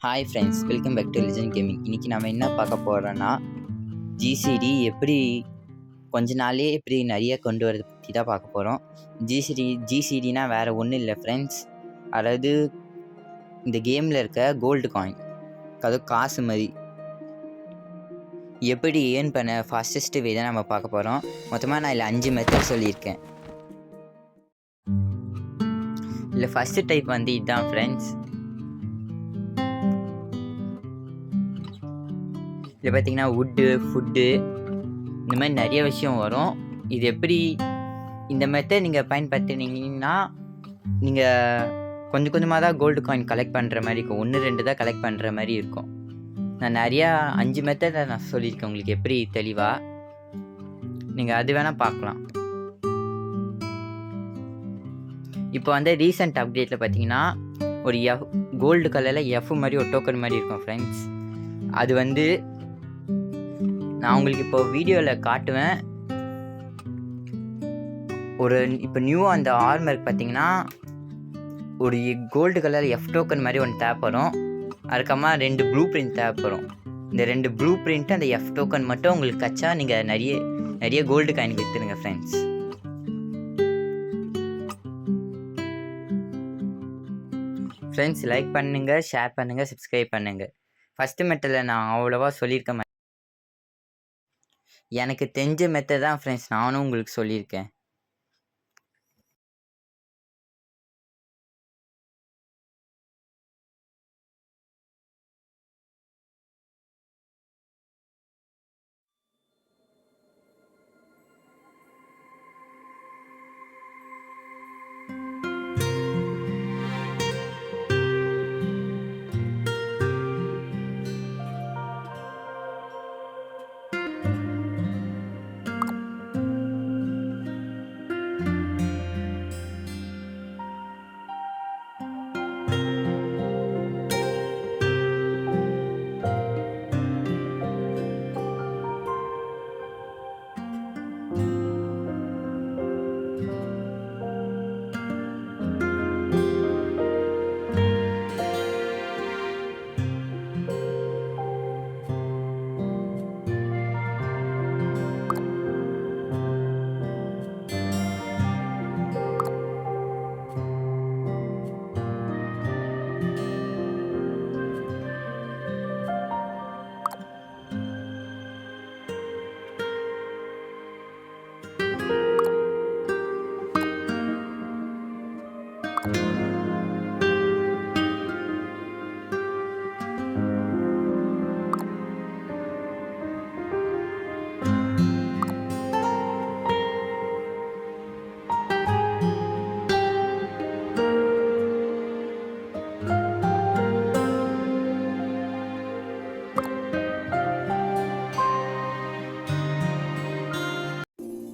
Hi friends, welcome back to Legend Gaming. இன்றைக்கி நம்ம என்ன பார்க்க போகிறோன்னா, ஜிசிடி எப்படி கொஞ்ச நாள்லேயே எப்படி நிறைய கொண்டு வரது பற்றி தான் பார்க்க போகிறோம். ஜிசிடினா வேறு ஒன்றும் இல்லை ஃப்ரெண்ட்ஸ். அதாவது இந்த கேமில் இருக்க கோல்டு காயின், அது காசு மாதிரி எப்படி ஏர்ன் பண்ண ஃபாஸ்டஸ்ட்டு வே தான் நம்ம பார்க்க போகிறோம். மொத்தமாக நான் இதில் 5 மெத்தட் சொல்லியிருக்கேன். இல்லை ஃபஸ்ட்டு டைப் வந்து இதுதான் ஃப்ரெண்ட்ஸ். இதில் பார்த்தீங்கன்னா வுட்டு, ஃபுட்டு, இந்த மாதிரி நிறைய விஷயம் வரும். இது எப்படி இந்த மெத்தட் நீங்கள் பயன்படுத்தினீங்கன்னா நீங்கள் கொஞ்சம் கொஞ்சமாக தான் கோல்டு காயின் கலெக்ட் பண்ணுற மாதிரி இருக்கும். 1-2 தான் கலெக்ட் பண்ணுற மாதிரி இருக்கும். நான் நிறையா 5 மெத்தடை நான் சொல்லியிருக்கேன் உங்களுக்கு எப்படி தெளிவாக. நீங்கள் அது வேணால் பார்க்கலாம். இப்போ வந்து ரீசெண்ட் அப்டேட்டில் பார்த்தீங்கன்னா ஒரு கோல்டு கலரில் எஃப் மாதிரி ஒரு டோக்கன் மாதிரி இருக்கும் ஃப்ரெண்ட்ஸ். அது வந்து நான் உங்களுக்கு இப்போ வீடியோவில் காட்டுவேன். இப்போ நியூவாக அந்த ஆர்மருக்கு பார்த்தீங்கன்னா ஒரு கோல்டு கலர் எஃப் டோக்கன் மாதிரி ஒன்று தேவைப்படும். அதுக்கப்புறமா 2 ப்ளூ பிரிண்ட் தேவைப்படும். இந்த 2 ப்ளூ பிரிண்ட்டு அந்த எஃப் டோக்கன் மட்டும் உங்களுக்கு கச்சா நீங்கள் நிறைய கோல்டு காயின் விற்றுடுங்க ஃப்ரெண்ட்ஸ். ஃப்ரெண்ட்ஸ், லைக் பண்ணுங்கள், ஷேர் பண்ணுங்கள், சப்ஸ்கிரைப் பண்ணுங்கள். ஃபஸ்ட்டு மெத்தடில் நான் அவ்வளோவா சொல்லியிருக்க மாட்டேன். எனக்கு தெரிஞ்ச மெத்தட் தான் ஃப்ரெண்ட்ஸ் நானும் உங்களுக்கு சொல்லியிருக்கேன்.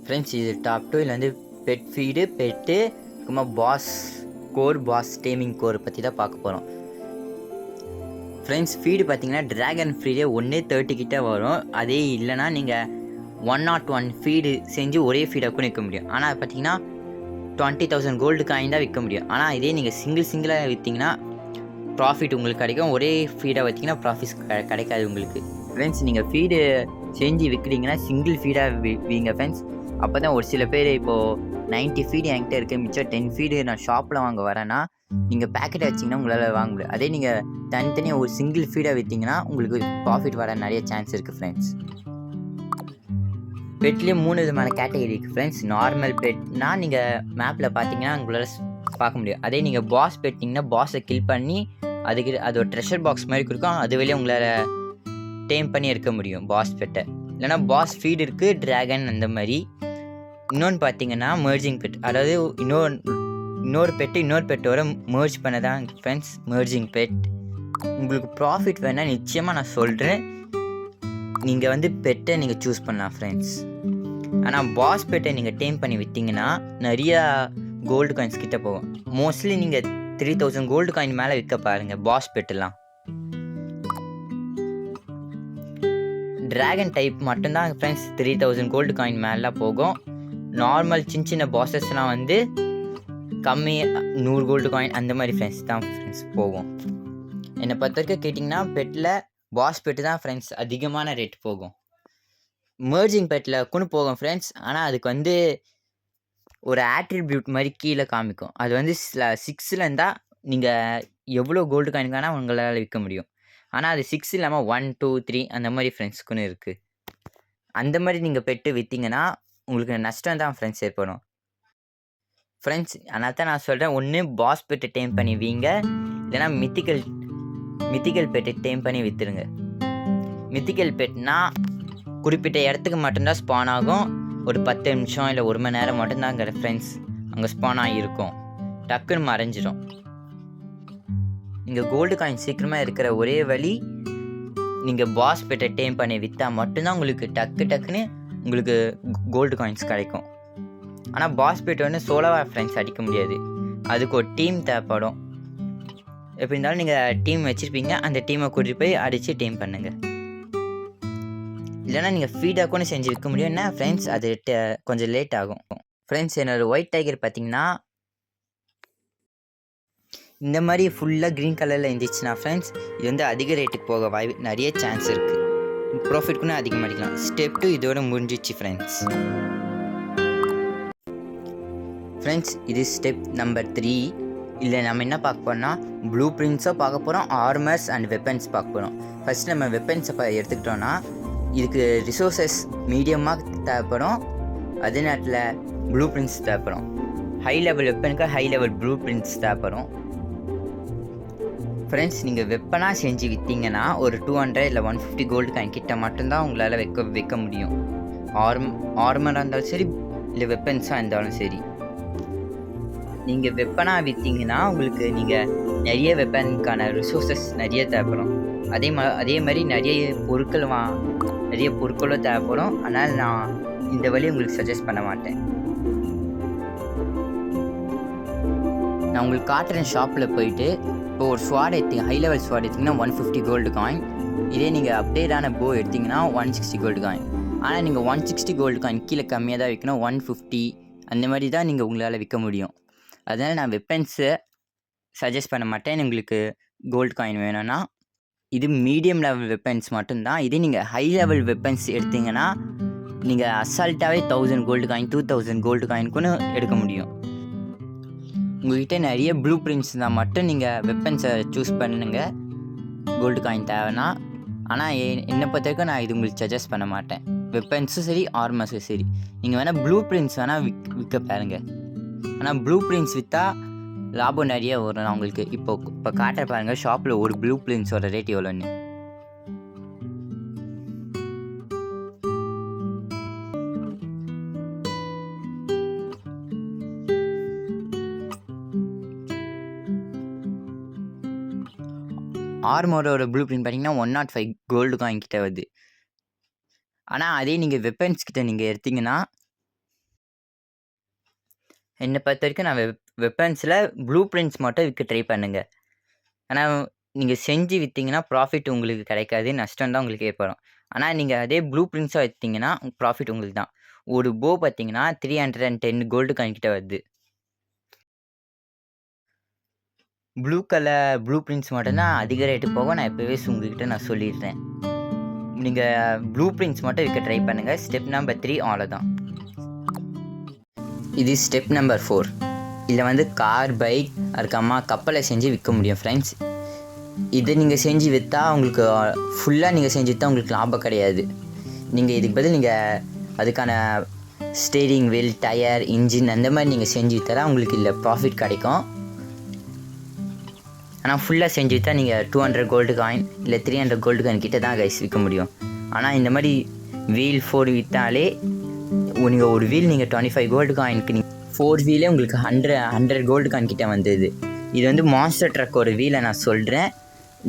ஃப்ரெண்ட்ஸ், இது டாப் 2 இதில் வந்து pet feed, pet, boss core, boss taming core பற்றி தான் பார்க்க போகிறோம். ஃப்ரெண்ட்ஸ், ஃபீடு பார்த்தீங்கன்னா ட்ராகன் ஃப்ரீடே 130 கிட்ட வரும். அதே இல்லைனா நீங்கள் 101 ஃபீடு செஞ்சு ஒரே ஃபீடாக கூட விற்க முடியும். ஆனால் பார்த்தீங்கன்னா 20,000 கோல்டு காயின் தான் விற்க முடியும். ஆனால் இதே நீங்கள் சிங்கிளாக விற்றீங்கன்னா ப்ராஃபிட் உங்களுக்கு கிடைக்கும். ஒரே ஃபீடாக விற்றீங்கன்னா ப்ராஃபிட்ஸ் கிடைக்காது உங்களுக்கு. ஃப்ரெண்ட்ஸ், நீங்கள் ஃபீடு செஞ்சு விற்கிறீங்கன்னா சிங்கிள் ஃபீடாக விற்க ஃப்ரெண்ட்ஸ். அப்போ தான் ஒரு சில பேர் இப்போது 90 ஃபீடு என்கிட்ட இருக்குது, மிச்சம் 10 ஃபீடு நான் ஷாப்பில் வாங்க வரேன்னா நீங்கள் பேக்கெட்டை வச்சிங்கன்னா உங்களால் வாங்க முடியாது. அதே நீங்கள் தனித்தனியாக ஒரு சிங்கிள் ஃபீடாக விற்றீங்கன்னா உங்களுக்கு ப்ராஃபிட் வர நிறைய சான்ஸ் இருக்குது ஃப்ரெண்ட்ஸ். பெட்லேயே 3 விதமான கேட்டகரி இருக்குது ஃப்ரெண்ட்ஸ். நார்மல் பெட்னா நீங்கள் மேப்பில் பார்த்தீங்கன்னா உங்களால் பார்க்க முடியும். அதே நீங்கள் பாஸ் பெட்டிங்கன்னா பாஸை கில் பண்ணி அது ஒரு ட்ரெஷர் பாக்ஸ் மாதிரி கொடுக்கும். அது வெளியே உங்களால் டேம் பண்ணி எடுக்க முடியும் பாஸ் பெட்டை. இல்லைனா பாஸ் ஃபீடு இருக்குது, ட்ராகன் அந்த மாதிரி. இன்னொன்று பார்த்தீங்கன்னா மெர்ஜிங் பெட், அதாவது இன்னொரு பெட்டோட மெர்ஜ் பண்ண தான் ஃப்ரெண்ட்ஸ் மெர்ஜிங் பெட். உங்களுக்கு ப்ராஃபிட் வேணால் நிச்சயமாக நான் சொல்கிறேன், நீங்கள் வந்து பெட்டை நீங்கள் சூஸ் பண்ணலாம் ஃப்ரெண்ட்ஸ். ஆனால் பாஸ் பெட்டை நீங்கள் டேம் பண்ணி விற்றீங்கன்னா நிறையா கோல்டு காயின்ஸ் கிட்ட போகும். மோஸ்ட்லி நீங்கள் 3000 கோல்டு காயின் மேலே விற்க பாருங்கள் பாஸ் பெட்டெல்லாம். ட்ராகன் டைப் மட்டும்தான் ஃப்ரெண்ட்ஸ் 3000 கோல்டு காயின் மேலே போகும். நார்மல் சின்ன பாஸஸ்லாம் வந்து கம்மி 100 கோல்டு காயின் அந்த மாதிரி ஃப்ரெண்ட்ஸ் தான் ஃப்ரெண்ட்ஸ் போகும். என்னை பொறுத்த வரைக்கும் கேட்டிங்கன்னா பெட்டில் பாஸ் பெட்டு தான் ஃப்ரெண்ட்ஸ் அதிகமான ரேட் போகும். மெர்ஜிங் பெட்டில் கூட போகும் ஃப்ரெண்ட்ஸ். ஆனால் அதுக்கு வந்து ஒரு ஆட்ரிபியூட் மாதிரி கீழே காமிக்கும். அது வந்து 6 இருந்தால் நீங்கள் எவ்வளோ கோல்டு காயின் வேணால் உங்களால் விற்க முடியும். ஆனால் அது 6 இல்லாமல் 1, 2, 3 அந்த மாதிரி ஃப்ரெண்ட்ஸ்க்குன்னு இருக்குது. அந்த மாதிரி நீங்கள் பெட்டு விற்றீங்கன்னா உங்களுக்கு நஷ்டம் தான் ஃப்ரெண்ட்ஸ் ஏற்படும். ஃப்ரெண்ட்ஸ் அதனால தான் நான் சொல்கிறேன், ஒன்று பாஸ் பெட்டு டேம் பண்ணி வீங்க, இல்லைனா மித்திக்கல் பெட்டு டேம் பண்ணி விற்றுருங்க. மித்திக்கல் பெட்னா குறிப்பிட்ட இடத்துக்கு மட்டும்தான் ஸ்பான் ஆகும். ஒரு 10 நிமிஷம் இல்லை 1 மணி நேரம் மட்டும்தான் அங்கே ஃப்ரெண்ட்ஸ் அங்கே ஸ்பான் ஆகியிருக்கும். டக்குன்னு மறைஞ்சிடும். நீங்கள் கோல்டு காயின் சீக்கிரமாக இருக்கிற ஒரே வழி நீங்கள் பாஸ் பெட்டை டேம் பண்ணி விற்றா மட்டும்தான் உங்களுக்கு டக்குன்னு உங்களுக்கு கோல்டு காயின்ஸ் கிடைக்கும். ஆனால் பாஸ் பெட் வந்து சோலோவாக ஃப்ரெண்ட்ஸ் அடிக்க முடியாது. அதுக்கு ஒரு டீம் தேவைப்படும். எப்படி இருந்தாலும் நீங்கள் டீம் வச்சுருப்பீங்க, அந்த டீமை கூட்டிகிட்டு போய் அடித்து டீம் பண்ணுங்கள். இல்லைனா நீங்கள் ஃபீடாக கூட செஞ்சு விற்க முடியும். என்ன ஃப்ரெண்ட்ஸ் அது கொஞ்சம் லேட் ஆகும். ஃப்ரெண்ட்ஸ் என்னோடய ஒயிட் டைகர் பார்த்திங்கன்னா இந்த மாதிரி ஃபுல்லாக க்ரீன் கலரில் இருந்துச்சுன்னா ஃப்ரெண்ட்ஸ் இது வந்து அதிக ரேட்டுக்கு போக வாய்ப்பு நிறைய சான்ஸ் இருக்குது. ப்ராஃபிட் கூட அதிகமாக அடிக்கலாம். ஸ்டெப் 2 இதோட முடிஞ்சிச்சு ஃப்ரெண்ட்ஸ். இது ஸ்டெப் நம்பர் 3. இல்லை நம்ம என்ன பார்க்க போகிறோம்னா ப்ளூ பிரிண்ட்ஸோ பார்க்க போகிறோம், ஆர்மர்ஸ் அண்ட் வெப்பன்ஸ் பார்க்க போகிறோம். ஃபஸ்ட் நம்ம வெப்பன்ஸை எடுத்துக்கிட்டோன்னா இதுக்கு ரிசோர்ஸஸ் மீடியமாக தேவைப்படும். அதே நேரத்தில் ப்ளூ பிரிண்ட்ஸ் தேவைப்படும். ஹை லெவல் வெப்பனுக்கு ஹை லெவல் ப்ளூ பிரிண்ட்ஸ் தேவைப்படும். ஃப்ரெண்ட்ஸ் நீங்கள் வெப்பனாக செஞ்சு விற்றீங்கன்னா ஒரு 200 இல்லை 150 கோல்டு காயின் கிட்ட மட்டும்தான் உங்களால் விற்க முடியும். ஆர்மராக இருந்தாலும் சரி, இல்லை வெப்பன்ஸாக இருந்தாலும் சரி. நீங்கள் வெப்பனாக விற்றீங்கன்னா உங்களுக்கு நீங்கள் நிறைய வெப்பனுக்கான ரிசோர்ஸஸ் நிறைய தேவைப்படும். அதே மாதிரி நிறைய பொருட்களும் தேவைப்படும். அதனால் நான் இந்த வழி உங்களுக்கு சஜஸ்ட் பண்ண மாட்டேன். நான் உங்களுக்கு காட்டுறேன். ஷாப்பில் போயிட்டு இப்போ ஒரு ஸ்வாட் எடுத்தீங்க, ஹை லெவல் ஸ்வாட் எடுத்திங்கன்னா 150 கோல்டு காயின். இதே நீங்கள் அப்டேட்டான போ எடுத்திங்கன்னா 160 கோல்டு காயின். ஆனால் நீங்கள் 160 கோல்டு காயின் கீழே கம்மியாக தான் விற்கணும். 150 அந்த மாதிரி தான் நீங்கள் உங்களால் விற்க முடியும். அதனால் நான் வெப்பன்ஸை சஜஸ்ட் பண்ண மாட்டேன். உங்களுக்கு கோல்டு காயின் வேணும்னா இது மீடியம் லெவல் வெப்பன்ஸ் மட்டும்தான். இதே நீங்கள் ஹை லெவல் வெப்பன்ஸ் எடுத்திங்கன்னா நீங்கள் அசால்ட்டாகவே 1000 கோல்டு காயின் 2000 கோல்டு காயின்க்குன்னு எடுக்க முடியும். உங்கள்கிட்ட நிறைய ப்ளூ பிரிண்ட்ஸ் தான் மட்டும் நீங்கள் வெப்பன்ஸை சூஸ் பண்ணுங்க கோல்டு காயின் தேவைன்னா. ஆனால் என்னை பொறுத்த வரைக்கும் நான் இது உங்களுக்கு சஜஸ்ட் பண்ண மாட்டேன். வெப்பன்ஸும் சரி, ஆர்மர்ஸும் சரி. நீங்கள் வேணால் ப்ளூ பிரிண்ட்ஸ் வேணால் விற்க பாருங்க. ஆனால் ப்ளூ பிரிண்ட்ஸ் விற்றா லாபம் நிறைய வரும். நான் உங்களுக்கு இப்போ காட்ட பாருங்கள் ஷாப்பில் ஒரு ப்ளூ பிரிண்ட்ஸோட ரேட் எவ்வளோன்னு. ஆர்மரோட ப்ளூ பிரிண்ட் பார்த்தீங்கன்னா 105 கோல்டு காயின் கிட்ட வருது. ஆனால் அதே நீங்கள் வெப்பன்ஸ் கிட்ட நீங்கள் எடுத்தீங்கன்னா என்னை பொறுத்த வரைக்கும் நான் வெப்பன்ஸில் ப்ளூ பிரிண்ட்ஸ் மட்டும் விற்க ட்ரை பண்ணுங்கள். ஆனால் நீங்கள் செஞ்சு விற்றீங்கன்னா ப்ராஃபிட் உங்களுக்கு கிடைக்காது, நஷ்டம் தான் உங்களுக்கு ஏற்படும். ஆனால் நீங்கள் அதே ப்ளூ பிரிண்ட்ஸாக விற்றீங்கன்னா ப்ராஃபிட் உங்களுக்கு தான். ஒரு போ பார்த்தீங்கன்னா 310 கோல்டு காயின் கிட்ட வருது. ப்ளூ பிரிண்ட்ஸ் மட்டும்தான் அதிக ரேட்டு போக நான் எப்போவே உங்ககிட்ட நான் சொல்லிடுறேன். நீங்கள் ப்ளூ பிரிண்ட்ஸ் மட்டும் விற்க ட்ரை பண்ணுங்கள். ஸ்டெப் நம்பர் 3 அவ்வளோதான். இது ஸ்டெப் நம்பர் 4. இதில் வந்து கார், பைக், அதுக்கம்மா கப்பலை செஞ்சு விற்க முடியும் ஃப்ரெண்ட்ஸ். இதை நீங்கள் செஞ்சு விற்றா உங்களுக்கு ஃபுல்லாக நீங்கள் செஞ்சு விற்றா உங்களுக்கு லாபம் கிடையாது. நீங்கள் இதுக்கு பதில் நீங்கள் அதுக்கான ஸ்டீரிங் வீல், டயர், இன்ஜின் அந்த மாதிரி நீங்கள் செஞ்சு விற்றா உங்களுக்கு இல்லை ப்ராஃபிட் கிடைக்கும். ஆனால் ஃபுல்லாக செஞ்சு விற்றா நீங்கள் 200 கோல்டு காயின் இல்லை 300 கோல்டு காயின் கிட்ட தான் கைஸ் விற்க முடியும். ஆனால் இந்த மாதிரி வீல் 4 விற்றாலே நீங்கள் ஒரு வீல் நீங்கள் 25 கோல்டு காயினுக்கு 4 வீலே உங்களுக்கு 100 கோல்டு காயின் கிட்ட வந்தது. இது வந்து மான்ஸ்டர் ட்ரக்கோட வீலை நான் சொல்கிறேன்.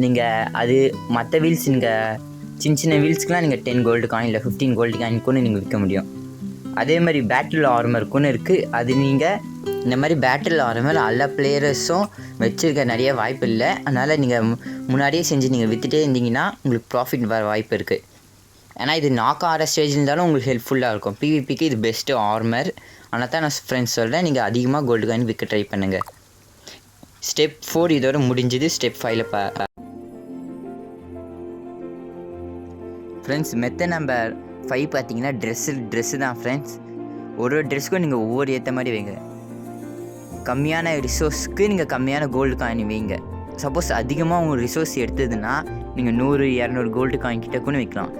நீங்கள் அது மற்ற வீல்ஸ் நீங்கள் சின்ன வீல்ஸ்க்குலாம் நீங்கள் 10 கோல்டு காயின் இல்லை 15 கோல்டு காயின்க்குன்னு நீங்கள் விற்க முடியும். அதே மாதிரி பேட்டில் ஆர்மருக்குன்னு இருக்குது. அது நீங்கள் இந்த மாதிரி பேட்டில் ஆர்மர் எல்லா பிளேயர்ஸும் வச்சுருக்க நிறைய வாய்ப்பு இல்லை. அதனால் நீங்கள் முன்னாடியே செஞ்சு நீங்கள் விற்றுட்டே இருந்தீங்கன்னா உங்களுக்கு ப்ராஃபிட் வர வாய்ப்பு இருக்குது. ஏன்னா இது நாக் ஆகிற ஸ்டேஜ் இருந்தாலும் உங்களுக்கு ஹெல்ப்ஃபுல்லாக இருக்கும். பிவிபிக்கு இது பெஸ்ட்டு ஆர்மர். ஆனால் தான் நான் ஃப்ரெண்ட்ஸ் சொல்கிறேன், நீங்கள் அதிகமாக கோல்டு காயின் விற்க ட்ரை பண்ணுங்கள். ஸ்டெப் 4 இதோட முடிஞ்சது. ஸ்டெப் 5 ஃப்ரெண்ட்ஸ் மெத்தட் நம்பர் 5 பார்த்தீங்கன்னா ட்ரெஸ்ஸு தான் ஃப்ரெண்ட்ஸ். ஒரு ட்ரெஸ்ஸுக்கும் நீங்கள் ஒவ்வொரு ஏற்ற மாதிரி வைங்க. கம்மியான ரிசோர்ஸ்க்கு நீங்கள் கம்மியான கோல்டு காயின் வைங்க. சப்போஸ் அதிகமாக உங்கள் ரிசோர்ஸ் எடுத்ததுன்னா நீங்கள் 100-200 கோல்டு காயின் கிட்ட கூட வைக்கலாம்.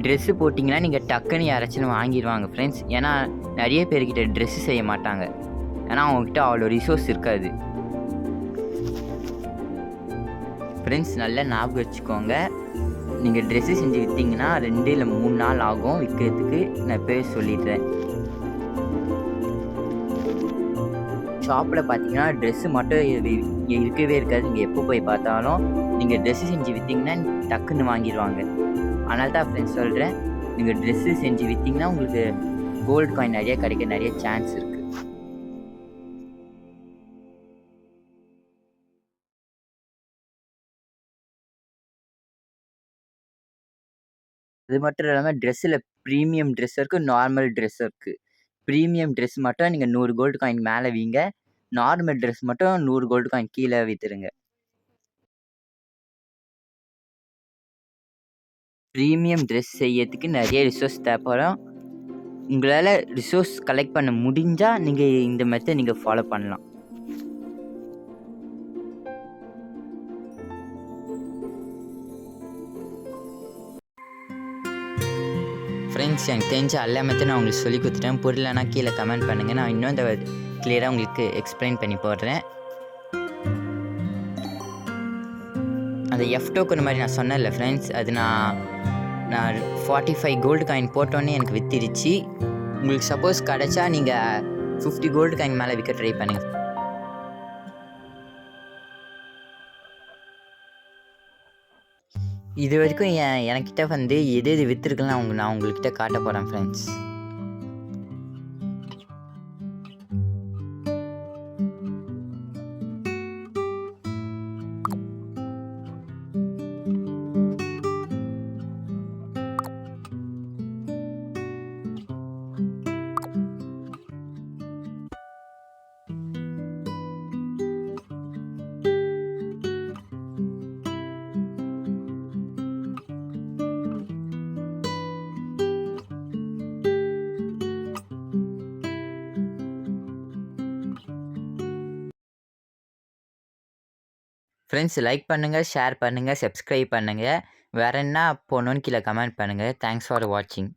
ட்ரெஸ்ஸு போட்டிங்கன்னா நீங்கள் டக்குன்னு யாராச்சும் வாங்கிடுவாங்க ஃப்ரெண்ட்ஸ். ஏன்னா நிறைய பேர்கிட்ட ட்ரெஸ்ஸு செய்ய மாட்டாங்க. ஏன்னா அவங்கக்கிட்ட அவ்வளோ ரிசோர்ஸ் இருக்காது. ஃப்ரெண்ட்ஸ் நல்லா ஞாபகம் வச்சுக்கோங்க, நீங்கள் ட்ரெஸ்ஸு செஞ்சு விற்றீங்கன்னா 2 இல்லை 3 நாள் ஆகும் விற்கிறதுக்கு. நான் பேர் சொல்லிடுறேன். ஷாப்பில் பார்த்தீங்கன்னா ட்ரெஸ்ஸு மட்டும் இங்கே இருக்கவே இருக்காது. நீங்கள் எப்போ போய் பார்த்தாலும் நீங்கள் ட்ரெஸ்ஸு செஞ்சு விற்றீங்கன்னா டக்குன்னு வாங்கிடுவாங்க. அதனால தான் ஃப்ரெண்ட்ஸ் சொல்கிறேன், நீங்கள் ட்ரெஸ்ஸு செஞ்சு விற்றீங்கன்னா உங்களுக்கு கோல்டு காயின் நிறைய கிடைக்க நிறைய சான்ஸ் இருக்குது. அது மட்டும் இல்லாமல் ட்ரெஸ்ஸில் ப்ரீமியம் ட்ரெஸ் இருக்குது, நார்மல் ட்ரெஸ் இருக்குது. ப்ரீமியம் ட்ரெஸ் மட்டும் நீங்கள் 100 கோல்டு காயின் மேலே வீங்க. நார்மல் ட்ரெஸ் மட்டும் 100 கோல்டு காயின் கீழே விற்றுருங்க. ப்ரீமியம் ட்ரெஸ் செய்யறதுக்கு நிறைய ரிசோர்ஸ் தேவைப்படும். உங்களால் ரிசோர்ஸ் கலெக்ட் பண்ண முடிஞ்சால் நீங்கள் இந்த மெத்தட் நீங்கள் ஃபாலோ பண்ணலாம். ஃப்ரெண்ட்ஸ் எனக்கு தெரிஞ்ச எல்லா மெத்தட் நான் உங்களுக்கு சொல்லி கொடுத்துட்டேன். புரியலன்னா கீழே கமெண்ட் பண்ணுங்கள். நான் இன்னும் இந்த கிளியராக உங்களுக்கு எக்ஸ்பிளைன் பண்ணி போடுறேன். அந்த எஃப் டோக்கன் மாதிரி நான் சொன்னேன்ல ஃப்ரெண்ட்ஸ், அது நான் 45 கோல்டு காயின் போட்டோன்னே எனக்கு விற்றுருச்சு. உங்களுக்கு சப்போஸ் கிடச்சா நீங்கள் 50 கோல்டு காயின் மேலே விற்க ட்ரை பண்ணுங்கள். இது வரைக்கும் எனக்கிட்ட வந்து எது விற்றுருக்குன்னு நான் உங்கள்கிட்ட காட்ட போகிறேன் ஃப்ரெண்ட்ஸ். ஃப்ரெண்ட்ஸ் லைக் பண்ணுங்கள், ஷேர் பண்ணுங்கள், சப்ஸ்கிரைப் பண்ணுங்கள். வேறு என்ன போகணுன்னு கீழே கமெண்ட் பண்ணுங்கள். தேங்க்ஸ் ஃபார் வாட்சிங்.